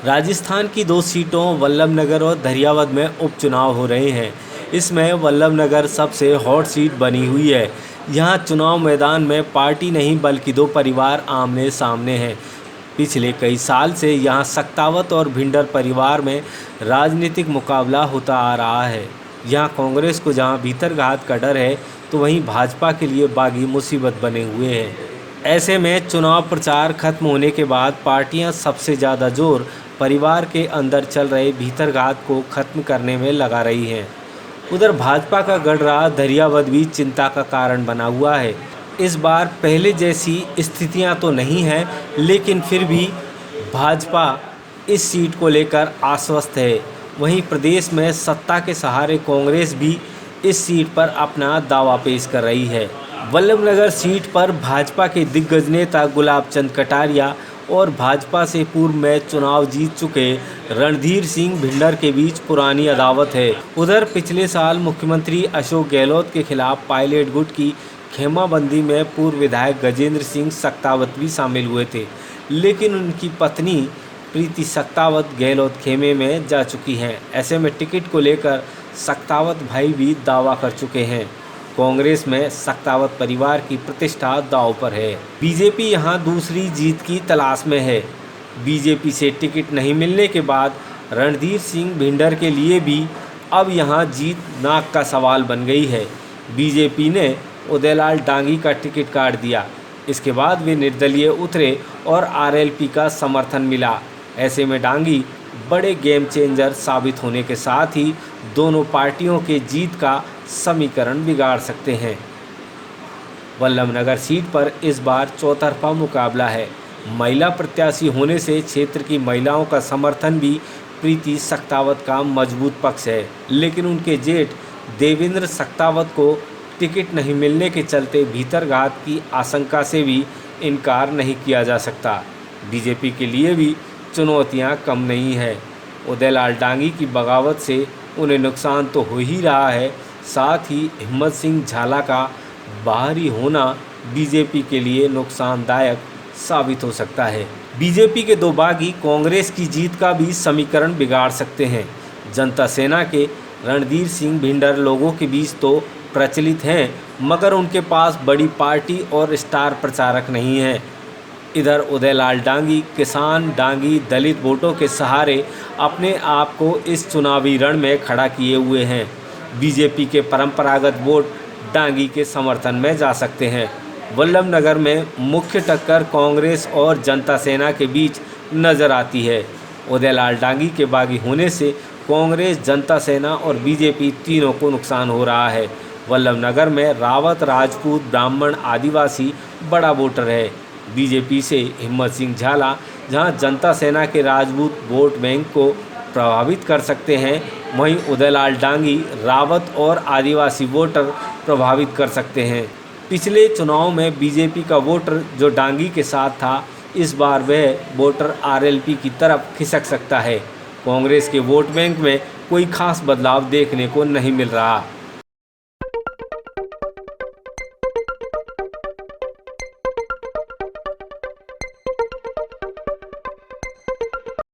राजस्थान की 2 सीटों वल्लभनगर और धरियावद में उपचुनाव हो रहे हैं। इसमें वल्लभनगर सबसे हॉट सीट बनी हुई है। यहाँ चुनाव मैदान में पार्टी नहीं बल्कि 2 परिवार आमने सामने हैं। पिछले कई साल से यहाँ सक्तावत और भिंडर परिवार में राजनीतिक मुकाबला होता आ रहा है। यहाँ कांग्रेस को जहाँ भीतरघात का डर है, तो वहीं भाजपा के लिए बागी मुसीबत बने हुए हैं। ऐसे में चुनाव प्रचार खत्म होने के बाद पार्टियां सबसे ज़्यादा जोर परिवार के अंदर चल रहे भीतरघात को खत्म करने में लगा रही हैं। उधर भाजपा का गढ़ धरियावद भी चिंता का कारण बना हुआ है। इस बार पहले जैसी स्थितियां तो नहीं हैं, लेकिन फिर भी भाजपा इस सीट को लेकर आश्वस्त है। वहीं प्रदेश में सत्ता के सहारे कांग्रेस भी इस सीट पर अपना दावा पेश कर रही है। वल्लभनगर सीट पर भाजपा के दिग्गज नेता गुलाब चंद कटारिया और भाजपा से पूर्व में चुनाव जीत चुके रणधीर सिंह भिंडर के बीच पुरानी अदावत है। उधर पिछले साल मुख्यमंत्री अशोक गहलोत के खिलाफ पायलट गुट की खेमाबंदी में पूर्व विधायक गजेंद्र सिंह सक्तावत भी शामिल हुए थे, लेकिन उनकी पत्नी प्रीति सक्तावत गहलोत खेमे में जा चुकी हैं। ऐसे में टिकट को लेकर सक्तावत भाई भी दावा कर चुके हैं। कांग्रेस में सक्तावत परिवार की प्रतिष्ठा दांव पर है। बीजेपी यहां दूसरी जीत की तलाश में है। बीजेपी से टिकट नहीं मिलने के बाद रणधीर सिंह भिंडर के लिए भी अब यहां जीत नाक का सवाल बन गई है। बीजेपी ने उदयलाल डांगी का टिकट काट दिया। इसके बाद वे निर्दलीय उतरे और आरएलपी का समर्थन मिला। ऐसे में डांगी बड़े गेम चेंजर साबित होने के साथ ही दोनों पार्टियों के जीत का समीकरण बिगाड़ सकते हैं। वल्लभनगर सीट पर इस बार चौतरफा मुकाबला है। महिला प्रत्याशी होने से क्षेत्र की महिलाओं का समर्थन भी प्रीति सक्तावत का मजबूत पक्ष है, लेकिन उनके जेठ देवेंद्र सक्तावत को टिकट नहीं मिलने के चलते भीतरघात की आशंका से भी इनकार नहीं किया जा सकता। बीजेपी के लिए भी चुनौतियां कम नहीं है। उदयलाल डांगी की बगावत से उन्हें नुकसान तो हो ही रहा है, साथ ही हिम्मत सिंह झाला का बाहरी होना बीजेपी के लिए नुकसानदायक साबित हो सकता है। बीजेपी के 2 बागी कांग्रेस की जीत का भी समीकरण बिगाड़ सकते हैं। जनता सेना के रणधीर सिंह भिंडर लोगों के बीच तो प्रचलित हैं, मगर उनके पास बड़ी पार्टी और स्टार प्रचारक नहीं है। इधर उदयलाल डांगी किसान डांगी दलित वोटों के सहारे अपने आप को इस चुनावी रण में खड़ा किए हुए हैं। बीजेपी के परंपरागत वोट डांगी के समर्थन में जा सकते हैं। वल्लभनगर में मुख्य टक्कर कांग्रेस और जनता सेना के बीच नजर आती है। उदयलाल डांगी के बागी होने से कांग्रेस, जनता सेना और बीजेपी तीनों को नुकसान हो रहा है। वल्लभनगर में रावत, राजपूत, ब्राह्मण, आदिवासी बड़ा वोटर है। बीजेपी से हिम्मत सिंह झाला जहां जनता सेना के राजपूत वोट बैंक को प्रभावित कर सकते हैं, वहीं उदयलाल डांगी रावत और आदिवासी वोटर प्रभावित कर सकते हैं। पिछले चुनाव में बीजेपी का वोटर जो डांगी के साथ था, इस बार वह वोटर आरएलपी की तरफ खिसक सकता है। कांग्रेस के वोट बैंक में कोई खास बदलाव देखने को नहीं मिल रहा।